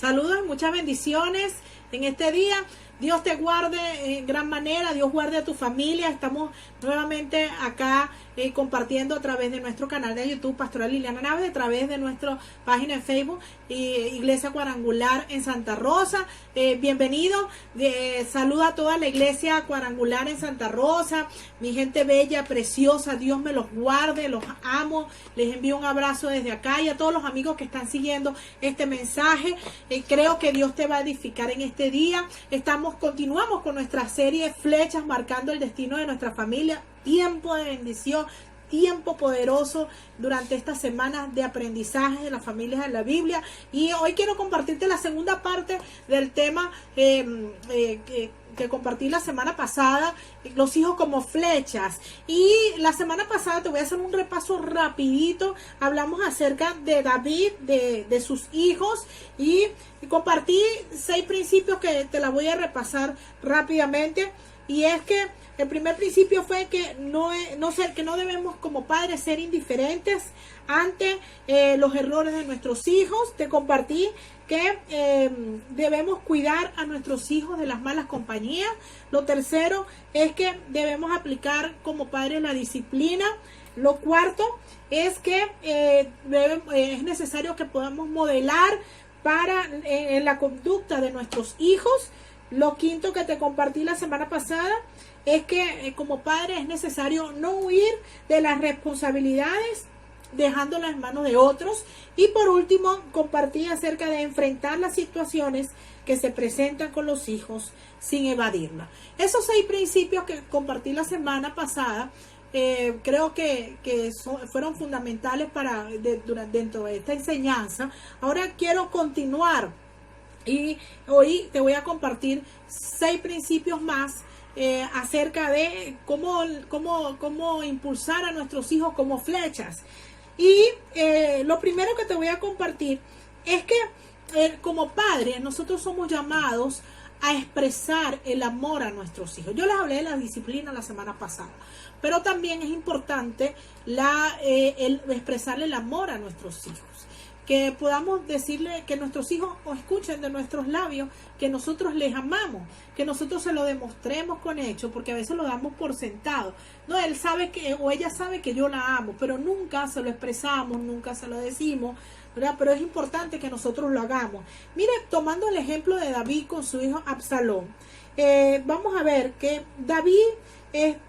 Saludos y muchas bendiciones en este día. Dios te guarde en gran manera, Dios guarde a tu familia. Estamos nuevamente acá compartiendo a través de nuestro canal de YouTube, Pastora Liliana Naves, a través de nuestra página de Facebook, Iglesia Cuadrangular en Santa Rosa. Bienvenido, saluda a toda la Iglesia Cuadrangular en Santa Rosa, mi gente bella, preciosa, Dios me los guarde, los amo, les envío un abrazo desde acá y a todos los amigos que están siguiendo este mensaje. Creo que Dios te va a edificar en este día. Continuamos con nuestra serie Flechas marcando el destino de nuestra familia. Tiempo de bendición, tiempo poderoso durante estas semanas de aprendizaje de las familias en la Biblia. Y hoy quiero compartirte la segunda parte del tema que compartí la semana pasada, los hijos como flechas. Y la semana pasada te voy a hacer un repaso rapidito. Hablamos acerca de David, de sus hijos, y compartí 6 principios que te la voy a repasar rápidamente. Y es que el primer principio fue que no debemos como padres ser indiferentes ante los errores de nuestros hijos. Te compartí que debemos cuidar a nuestros hijos de las malas compañías. Lo tercero es que debemos aplicar como padres la disciplina. Lo cuarto es que es necesario que podamos modelar en la conducta de nuestros hijos. Lo quinto que te compartí la semana pasada es que como padre es necesario no huir de las responsabilidades dejándolas en manos de otros. Y por último compartí acerca de enfrentar las situaciones que se presentan con los hijos sin evadirlas. Esos 6 principios que compartí la semana pasada creo que fueron fundamentales dentro de esta enseñanza. Ahora quiero continuar. Y hoy te voy a compartir 6 principios más acerca de cómo impulsar a nuestros hijos como flechas. Y lo primero que te voy a compartir es que como padres nosotros somos llamados a expresar el amor a nuestros hijos. Yo les hablé de la disciplina la semana pasada, pero también es importante el expresarle el amor a nuestros hijos. Que podamos decirle, que nuestros hijos escuchen de nuestros labios que nosotros les amamos, que nosotros se lo demostremos con hechos, porque a veces lo damos por sentado. No, él sabe o ella sabe que yo la amo, pero nunca se lo expresamos, nunca se lo decimos, ¿verdad? Pero es importante que nosotros lo hagamos. Mire, tomando el ejemplo de David con su hijo Absalón, vamos a ver que David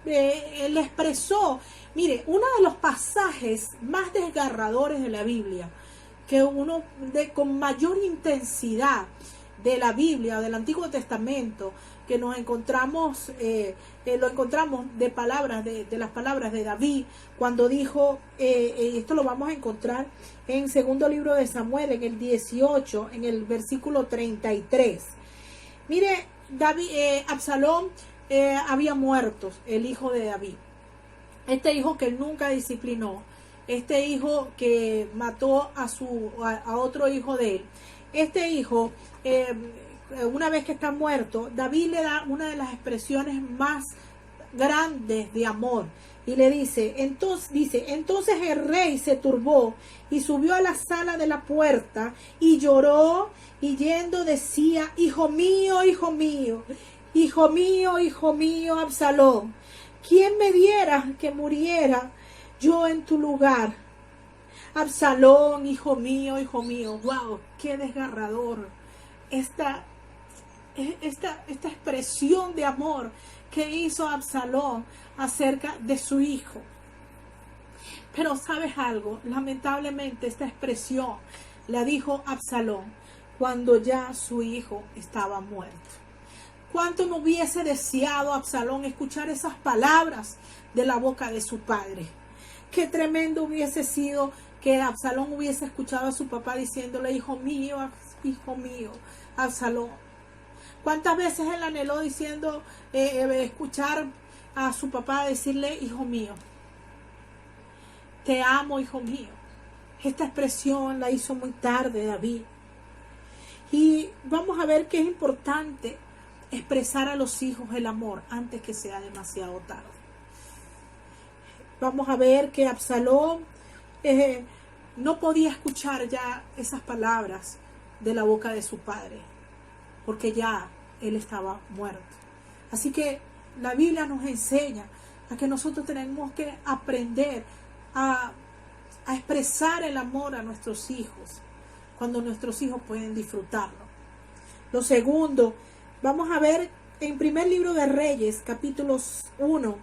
le expresó, mire, uno de los pasajes más desgarradores de la Biblia, que con mayor intensidad de la Biblia, del Antiguo Testamento, que nos encontramos, lo encontramos de las palabras de David, cuando dijo, esto lo vamos a encontrar en segundo libro de Samuel, en el 18, en el versículo 33. Mire, Absalón había muerto, el hijo de David, este hijo que él nunca disciplinó, este hijo que mató a otro hijo de él. Este hijo, una vez que está muerto, David le da una de las expresiones más grandes de amor y le dice, entonces el rey se turbó y subió a la sala de la puerta y lloró, y yendo decía, hijo mío, hijo mío, hijo mío, hijo mío, Absalón, ¿quién me diera que muriera yo en tu lugar? Absalón, hijo mío, hijo mío. Wow, qué desgarrador esta expresión de amor que hizo Absalón acerca de su hijo. Pero ¿sabes algo? Lamentablemente esta expresión la dijo Absalón cuando ya su hijo estaba muerto. ¿Cuánto no hubiese deseado Absalón escuchar esas palabras de la boca de su padre? Qué tremendo hubiese sido que Absalón hubiese escuchado a su papá diciéndole, hijo mío, Absalón. ¿Cuántas veces él anheló diciendo, escuchar a su papá decirle, hijo mío, te amo, hijo mío? Esta expresión la hizo muy tarde David. Y vamos a ver que es importante expresar a los hijos el amor antes que sea demasiado tarde. Vamos a ver que Absalón no podía escuchar ya esas palabras de la boca de su padre, porque ya él estaba muerto. Así que la Biblia nos enseña a que nosotros tenemos que aprender a expresar el amor a nuestros hijos, cuando nuestros hijos pueden disfrutarlo. Lo segundo, vamos a ver en primer libro de Reyes, capítulos 1,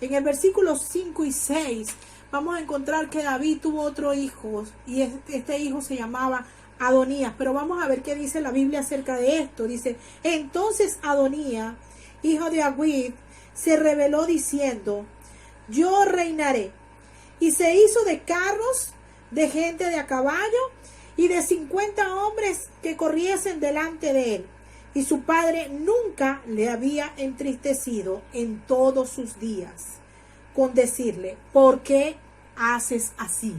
en el versículos 5 y 6, vamos a encontrar que David tuvo otro hijo, y este hijo se llamaba Adonías. Pero vamos a ver qué dice la Biblia acerca de esto. Dice: entonces Adonías, hijo de Agüid, se rebeló diciendo: yo reinaré. Y se hizo de carros, de gente de a caballo, y de 50 hombres que corriesen delante de él. Y su padre nunca le había entristecido en todos sus días, con decirle: ¿por qué haces así?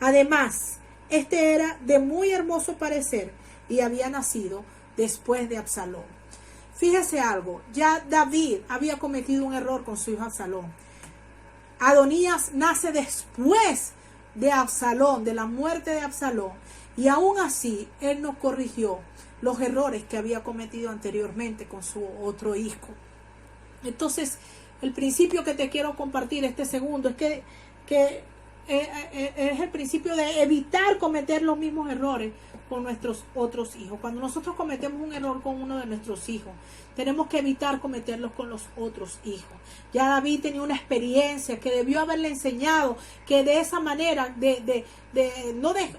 Además, este era de muy hermoso parecer y había nacido después de Absalón. Fíjese algo, ya David había cometido un error con su hijo Absalón. Adonías nace después de Absalón, de la muerte de Absalón, y aún así él no corrigió los errores que había cometido anteriormente con su otro hijo. Entonces, el principio que te quiero compartir, este segundo, es que es el principio de evitar cometer los mismos errores con nuestros otros hijos. Cuando nosotros cometemos un error con uno de nuestros hijos, tenemos que evitar cometerlos con los otros hijos. Ya David tenía una experiencia que debió haberle enseñado que de esa manera,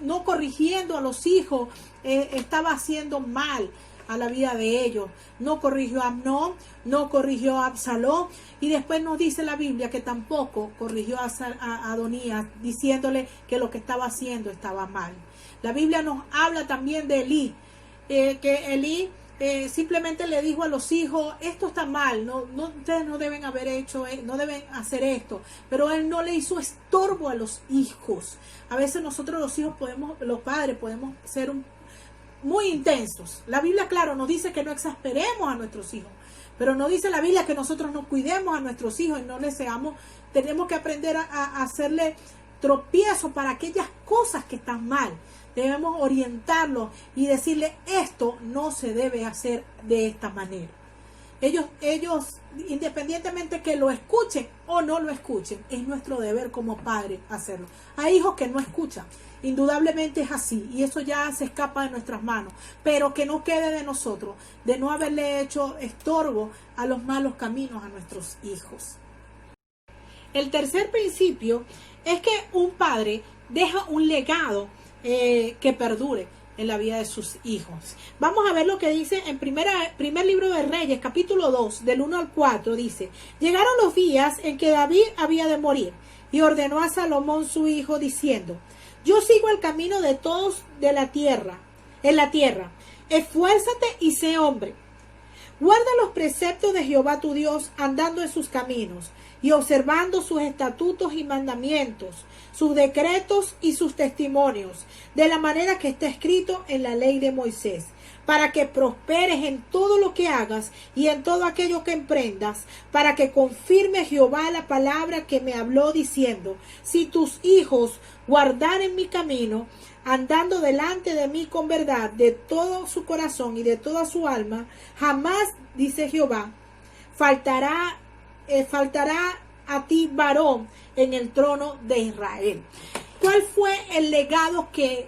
no corrigiendo a los hijos, estaba haciendo mal a la vida de ellos. No corrigió a Amnón, no corrigió a Absalón, y después nos dice la Biblia que tampoco corrigió a Adonías, diciéndole que lo que estaba haciendo estaba mal. La Biblia nos habla también de Elí, que Elí simplemente le dijo a los hijos: esto está mal, ustedes no deben haber hecho, no deben hacer esto, pero él no le hizo estorbo a los hijos. A veces nosotros los padres podemos ser muy intensos. La Biblia, claro, nos dice que no exasperemos a nuestros hijos, pero no dice la Biblia que nosotros no cuidemos a nuestros hijos y no les seamos. Tenemos que aprender a hacerle tropiezo para aquellas cosas que están mal. Debemos orientarlos y decirle: esto no se debe hacer de esta manera. Ellos, independientemente que lo escuchen o no lo escuchen, es nuestro deber como padres hacerlo. Hay hijos que no escuchan, indudablemente es así, y eso ya se escapa de nuestras manos, pero que no quede de nosotros, de no haberle hecho estorbo a los malos caminos a nuestros hijos. El tercer principio es que un padre deja un legado que perdure en la vida de sus hijos. Vamos a ver lo que dice en primer libro de Reyes, capítulo 2, del 1 al 4, dice: llegaron los días en que David había de morir, y ordenó a Salomón su hijo, diciendo: yo sigo el camino de todos en la tierra, esfuérzate y sé hombre. Guarda los preceptos de Jehová tu Dios, andando en sus caminos, y observando sus estatutos y mandamientos, sus decretos y sus testimonios, de la manera que está escrito en la ley de Moisés, para que prosperes en todo lo que hagas y en todo aquello que emprendas, para que confirme Jehová la palabra que me habló, diciendo: si tus hijos guardaren mi camino, andando delante de mí con verdad de todo su corazón y de toda su alma, jamás, dice Jehová, faltará a ti varón en el trono de Israel. ¿Cuál fue el legado que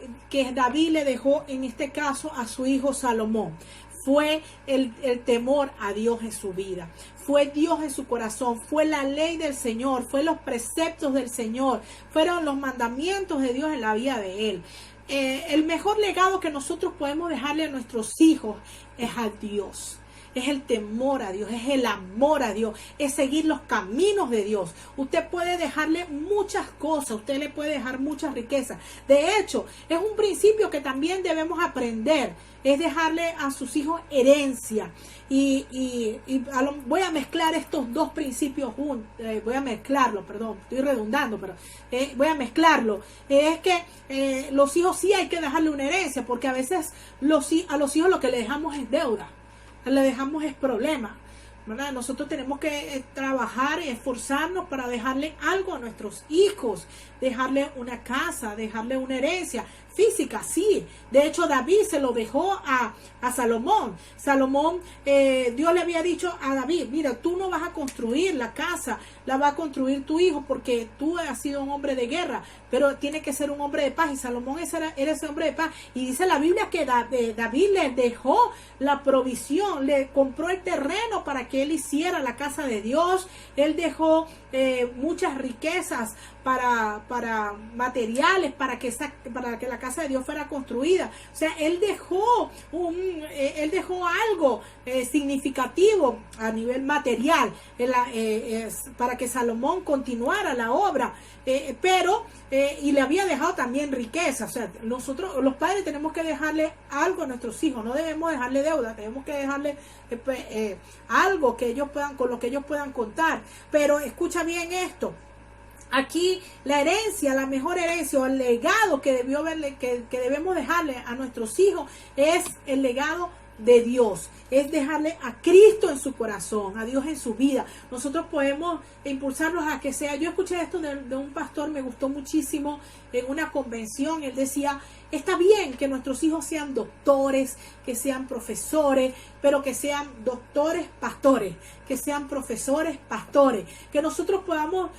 David le dejó en este caso a su hijo Salomón? Fue el temor a Dios en su vida. Fue Dios en su corazón, fue la ley del Señor, fue los preceptos del Señor, fueron los mandamientos de Dios en la vida de él. El mejor legado que nosotros podemos dejarle a nuestros hijos es a Dios. Es el temor a Dios, es el amor a Dios, es seguir los caminos de Dios. Usted puede dejarle muchas cosas, usted le puede dejar muchas riquezas. De hecho, es un principio que también debemos aprender, es dejarle a sus hijos herencia. Voy a mezclar estos dos principios juntos, voy a mezclarlo, perdón, estoy redundando, pero voy a mezclarlo. Es que los hijos sí hay que dejarle una herencia, porque a veces a los hijos lo que le dejamos es deuda. Le dejamos es problema. ¿verdad? Nosotros tenemos que trabajar y esforzarnos para dejarle algo a nuestros hijos, dejarle una casa, dejarle una herencia física, sí. De hecho, David se lo dejó a Salomón. Salomón, Dios le había dicho a David, mira, tú no vas a construir la casa, la va a construir tu hijo porque tú has sido un hombre de guerra, pero tiene que ser un hombre de paz. Y Salomón era ese hombre de paz. Y dice la Biblia que David le dejó la provisión, le compró el terreno para que él hiciera la casa de Dios. Él dejó muchas riquezas para materiales, para que la casa de Dios fuera construida. O sea, él dejó algo significativo a nivel material para que Salomón continuara la obra, y le había dejado también riqueza. O sea, nosotros los padres tenemos que dejarle algo a nuestros hijos, no debemos dejarle deuda, tenemos que dejarle algo que ellos puedan, con lo que ellos puedan contar. Pero escucha bien esto. Aquí la herencia, la mejor herencia o el legado que debemos dejarle a nuestros hijos es el legado de Dios, es dejarle a Cristo en su corazón, a Dios en su vida. Nosotros podemos impulsarlos a que sea. Yo escuché esto de un pastor, me gustó muchísimo, en una convención. Él decía, está bien que nuestros hijos sean doctores, que sean profesores, pero que sean doctores pastores, que sean profesores pastores, que nosotros podamos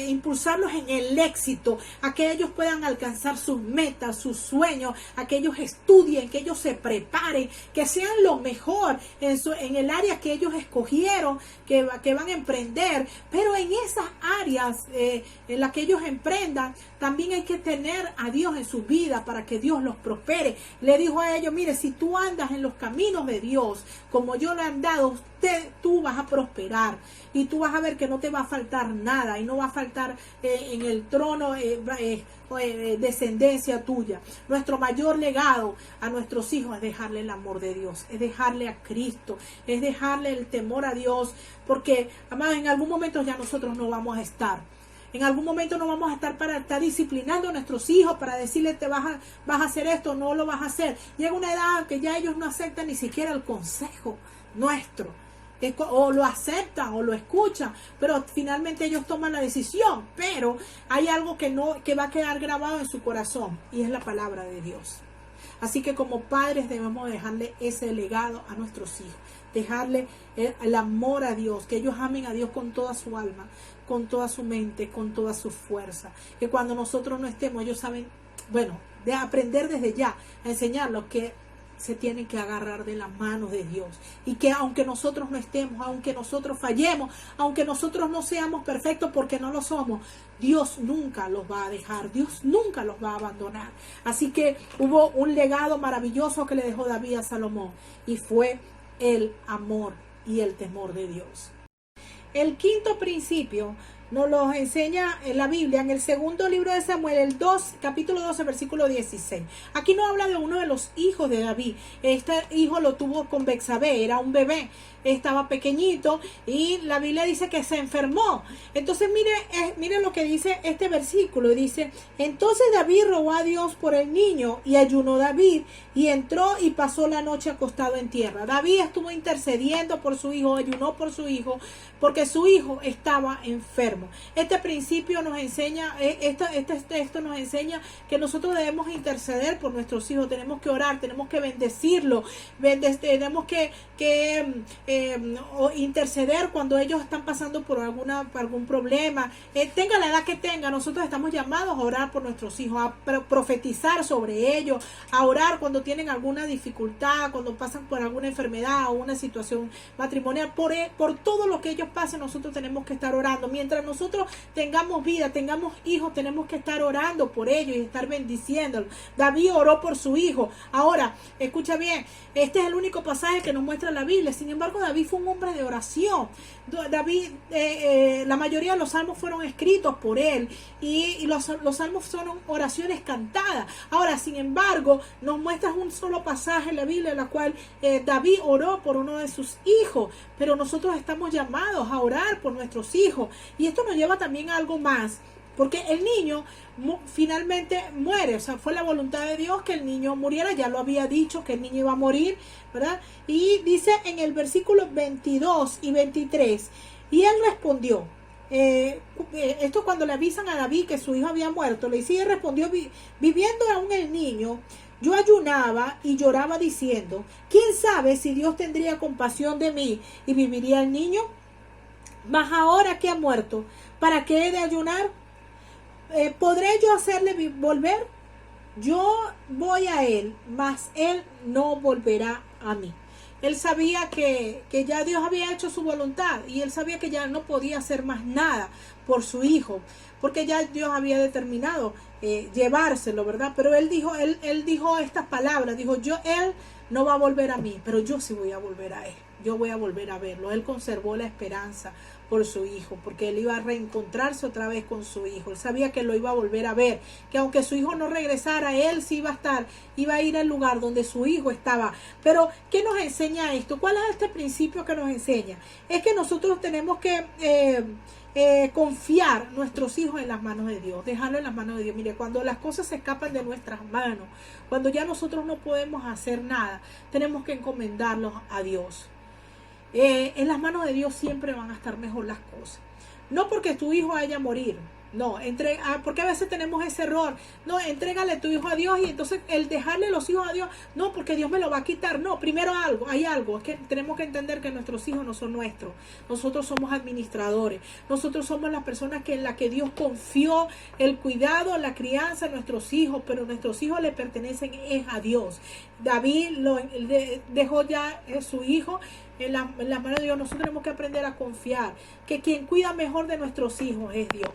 impulsarlos en el éxito, a que ellos puedan alcanzar sus metas, sus sueños, a que ellos estudien, que ellos se preparen, que sean lo mejor en el área que ellos escogieron, que van a emprender. Pero en esas áreas en las que ellos emprendan, también hay que tener a Dios en su vida para que Dios los prospere. Le dijo a ellos, mire, si tú andas en los caminos de Dios, como yo lo he andado, tú vas a prosperar y tú vas a ver que no te va a faltar nada y no va a faltar en el trono descendencia tuya. Nuestro mayor legado a nuestros hijos es dejarle el amor de Dios, es dejarle a Cristo, es dejarle el temor a Dios, porque, amados, en algún momento ya nosotros no vamos a estar. En algún momento no vamos a estar para estar disciplinando a nuestros hijos, para decirles vas a hacer esto, no lo vas a hacer. Llega una edad que ya ellos no aceptan ni siquiera el consejo nuestro. O lo aceptan o lo escuchan, pero finalmente ellos toman la decisión. Pero hay algo que va a quedar grabado en su corazón, y es la palabra de Dios. Así que como padres debemos dejarle ese legado a nuestros hijos, dejarle el amor a Dios, que ellos amen a Dios con toda su alma, con toda su mente, con toda su fuerza. Que cuando nosotros no estemos, ellos saben, de aprender desde ya a enseñarlos que se tienen que agarrar de las manos de Dios, y que aunque nosotros no estemos, aunque nosotros fallemos, aunque nosotros no seamos perfectos, porque no lo somos, Dios nunca los va a dejar, Dios nunca los va a abandonar. Así que hubo un legado maravilloso que le dejó David a Salomón, y fue el amor y el temor de Dios. El quinto principio nos lo enseña en la Biblia, en el segundo libro de Samuel, capítulo 12, versículo 16. Aquí nos habla de uno de los hijos de David. Este hijo lo tuvo con Betsabé, era un bebé, estaba pequeñito, y la Biblia dice que se enfermó. Entonces mire lo que dice este versículo. Dice, entonces David rogó a Dios por el niño, y ayunó David, y entró y pasó la noche acostado en tierra. David estuvo intercediendo por su hijo, ayunó por su hijo, porque su hijo estaba enfermo. Este principio nos enseña, este texto nos enseña que nosotros debemos interceder por nuestros hijos, tenemos que orar, tenemos que bendecirlos, tenemos que interceder cuando ellos están pasando por algún problema, tenga la edad que tenga. Nosotros estamos llamados a orar por nuestros hijos, a profetizar sobre ellos, a orar cuando tienen alguna dificultad, cuando pasan por alguna enfermedad o una situación matrimonial. Por todo lo que ellos pasen, nosotros tenemos que estar orando. Mientras nosotros tengamos vida, tengamos hijos, tenemos que estar orando por ellos y estar bendiciéndolos. David oró por su hijo. Ahora, escucha bien, este es el único pasaje que nos muestra la Biblia. Sin embargo, David fue un hombre de oración. David, la mayoría de los salmos fueron escritos por él, y los salmos son oraciones cantadas. Ahora, sin embargo, nos muestra un solo pasaje en la Biblia en la cual David oró por uno de sus hijos, pero nosotros estamos llamados a orar por nuestros hijos. Y esto nos lleva también a algo más, porque el niño finalmente muere, o sea, fue la voluntad de Dios que el niño muriera, ya lo había dicho que el niño iba a morir, ¿verdad? Y dice en el versículo 22 y 23, y él respondió, esto cuando le avisan a David que su hijo había muerto, le dice, y él respondió, viviendo aún el niño, yo ayunaba y lloraba diciendo, ¿quién sabe si Dios tendría compasión de mí y viviría el niño? Mas ahora que ha muerto, ¿para qué he de ayunar? ¿Podré yo hacerle volver? Yo voy a él, mas él no volverá a mí. Él sabía que ya Dios había hecho su voluntad y él sabía que ya no podía hacer más nada por su hijo, porque ya Dios había determinado llevárselo, ¿verdad? Pero él dijo estas palabras, dijo, él no va a volver a mí, pero yo sí voy a volver a él. Yo voy a volver a verlo. Él conservó la esperanza por su hijo, porque él iba a reencontrarse otra vez con su hijo. Él sabía que lo iba a volver a ver, que aunque su hijo no regresara, él sí iba a estar, iba a ir al lugar donde su hijo estaba. Pero, ¿qué nos enseña esto? ¿Cuál es este principio que nos enseña? Es que nosotros tenemos que confiar nuestros hijos en las manos de Dios, dejarlo en las manos de Dios. Mire, cuando las cosas se escapan de nuestras manos, cuando ya nosotros no podemos hacer nada, tenemos que encomendarlos a Dios. En las manos de Dios siempre van a estar mejor las cosas. No porque tu hijo haya a morir, no, porque a veces tenemos ese error. No, entrégale tu hijo a Dios y entonces el dejarle los hijos a Dios, no, porque Dios me lo va a quitar. No, primero hay algo, es que tenemos que entender que nuestros hijos no son nuestros. Nosotros somos administradores. Nosotros somos las personas en las que Dios confió el cuidado, la crianza de nuestros hijos, pero nuestros hijos le pertenecen es a Dios. David dejó ya su hijo en las manos de Dios. Nosotros tenemos que aprender a confiar que quien cuida mejor de nuestros hijos es Dios.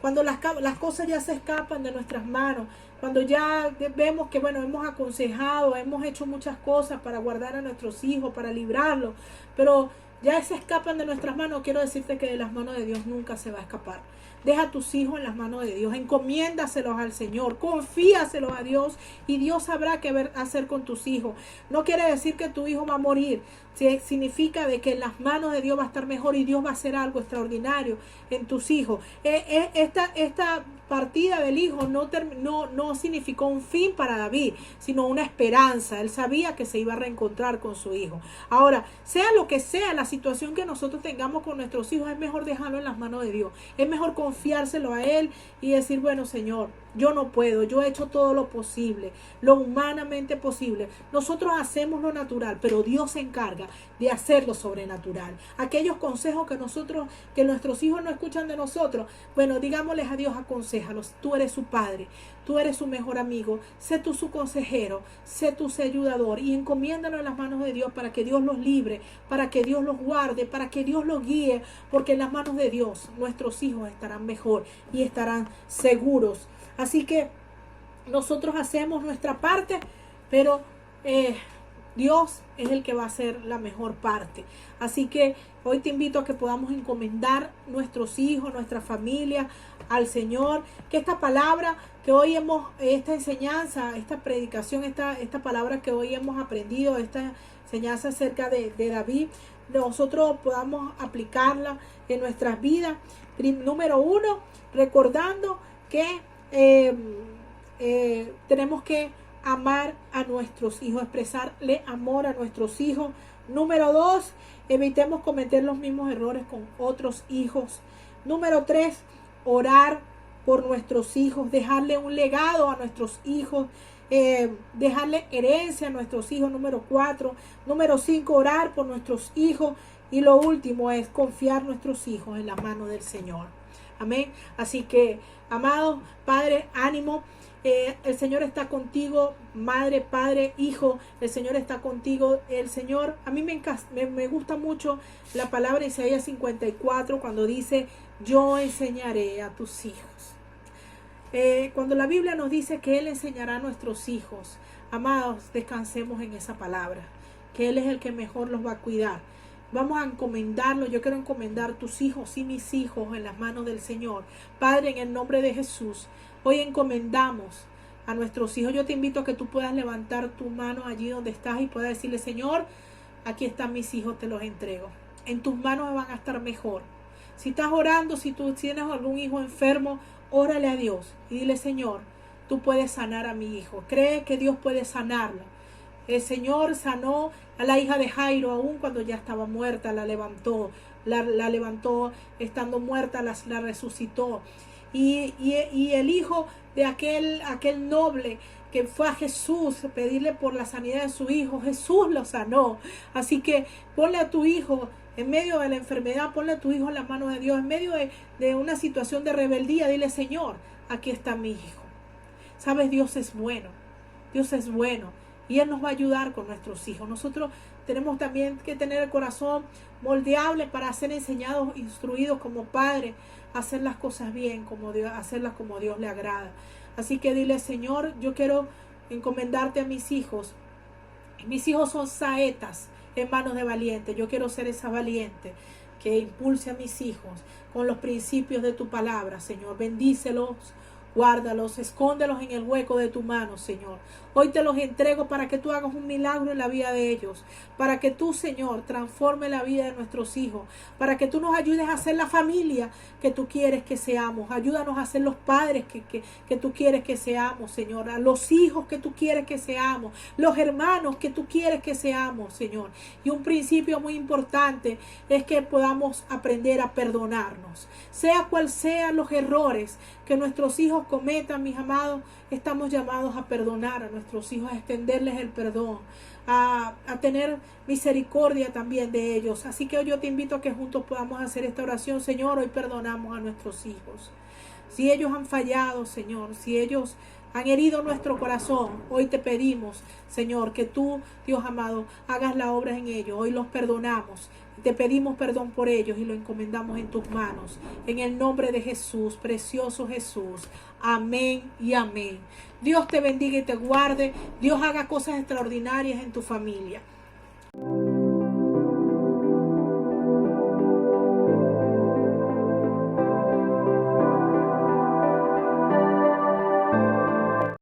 Cuando las cosas ya se escapan de nuestras manos, cuando ya vemos que, bueno, hemos aconsejado, hemos hecho muchas cosas para guardar a nuestros hijos, para librarlos, pero ya se escapan de nuestras manos, quiero decirte que de las manos de Dios nunca se va a escapar. Deja a tus hijos en las manos de Dios, encomiéndaselos al Señor, confíaselos a Dios y Dios sabrá qué hacer con tus hijos. No quiere decir que tu hijo va a morir, significa de que en las manos de Dios va a estar mejor y Dios va a hacer algo extraordinario en tus hijos. Esta partida del hijo no significó un fin para David, sino una esperanza. Él sabía que se iba a reencontrar con su hijo. Ahora, sea lo que sea la situación que nosotros tengamos con nuestros hijos, es mejor dejarlo en las manos de Dios. Es mejor confiárselo a Él y decir, bueno, Señor, yo no puedo, yo he hecho todo lo posible, lo humanamente posible. Nosotros hacemos lo natural, pero Dios se encarga de hacer lo sobrenatural. Aquellos consejos que nuestros hijos no escuchan de nosotros, bueno, digámosles a Dios, aconséjalos. Tú eres su padre, tú eres su mejor amigo, sé tú su consejero, sé tú su ayudador y encomiéndanos en las manos de Dios para que Dios los libre, para que Dios los guarde, para que Dios los guíe, porque en las manos de Dios nuestros hijos estarán mejor y estarán seguros. Así que nosotros hacemos nuestra parte, pero Dios es el que va a hacer la mejor parte. Así que hoy te invito a que podamos encomendar nuestros hijos, nuestra familia al Señor. Que esta palabra que hoy esta enseñanza, esta predicación, esta palabra que hoy hemos aprendido, esta enseñanza acerca de David, nosotros podamos aplicarla en nuestras vidas. Número 1, recordando que tenemos que amar a nuestros hijos, expresarle amor a nuestros hijos. Número 2, evitemos cometer los mismos errores con otros hijos. Número 3, orar por nuestros hijos, dejarle un legado a nuestros hijos, dejarle herencia a nuestros hijos. Número 4. Número 5, orar por nuestros hijos. Y lo último es confiar nuestros hijos en la mano del Señor. Amén. Así que, amados, Padre, ánimo. El Señor está contigo, madre, padre, hijo. El Señor está contigo. El Señor, a mí me gusta mucho la palabra de Isaías 54 cuando dice, yo enseñaré a tus hijos. Cuando la Biblia nos dice que Él enseñará a nuestros hijos, amados, descansemos en esa palabra, que Él es el que mejor los va a cuidar. Vamos a encomendarlo. Yo quiero encomendar tus hijos y mis hijos en las manos del Señor. Padre, en el nombre de Jesús, hoy encomendamos a nuestros hijos. Yo te invito a que tú puedas levantar tu mano allí donde estás y puedas decirle, Señor, aquí están mis hijos, te los entrego. En tus manos van a estar mejor. Si estás orando, si tú tienes algún hijo enfermo, órale a Dios y dile: Señor, tú puedes sanar a mi hijo. Cree que Dios puede sanarla. El Señor sanó a la hija de Jairo aún cuando ya estaba muerta, la levantó. La levantó estando muerta, la resucitó. Y el hijo de aquel noble que fue a Jesús pedirle por la sanidad de su hijo, Jesús lo sanó. Así que ponle a tu hijo en medio de la enfermedad, ponle a tu hijo en las manos de Dios, en medio de una situación de rebeldía, dile: Señor, aquí está mi hijo. Sabes, Dios es bueno, Dios es bueno y Él nos va a ayudar con nuestros hijos. Nosotros tenemos también que tener el corazón moldeable para ser enseñados, instruidos como padres, a hacer las cosas bien, hacerlas como Dios le agrada. Así que dile: Señor, yo quiero encomendarte a mis hijos. Mis hijos son saetas en manos de valientes. Yo quiero ser esa valiente que impulse a mis hijos con los principios de tu palabra, Señor. Bendícelos, guárdalos, escóndelos en el hueco de tu mano, Señor. Hoy te los entrego para que tú hagas un milagro en la vida de ellos, para que tú, Señor, transforme la vida de nuestros hijos, para que tú nos ayudes a ser la familia que tú quieres que seamos. Ayúdanos a ser los padres que tú quieres que seamos, Señor, a los hijos que tú quieres que seamos, los hermanos que tú quieres que seamos, Señor. Y un principio muy importante es que podamos aprender a perdonarnos, sea cual sean los errores que nuestros hijos cometan, mis amados. Estamos llamados a perdonar a nuestros hijos, a extenderles el perdón, a tener misericordia también de ellos. Así que yo te invito a que juntos podamos hacer esta oración. Señor, hoy perdonamos a nuestros hijos. Si ellos han fallado, Señor, si ellos han herido nuestro corazón, hoy te pedimos, Señor, que tú, Dios amado, hagas la obra en ellos. Hoy los perdonamos. Te pedimos perdón por ellos y lo encomendamos en tus manos. En el nombre de Jesús, precioso Jesús. Amén y amén. Dios te bendiga y te guarde. Dios haga cosas extraordinarias en tu familia.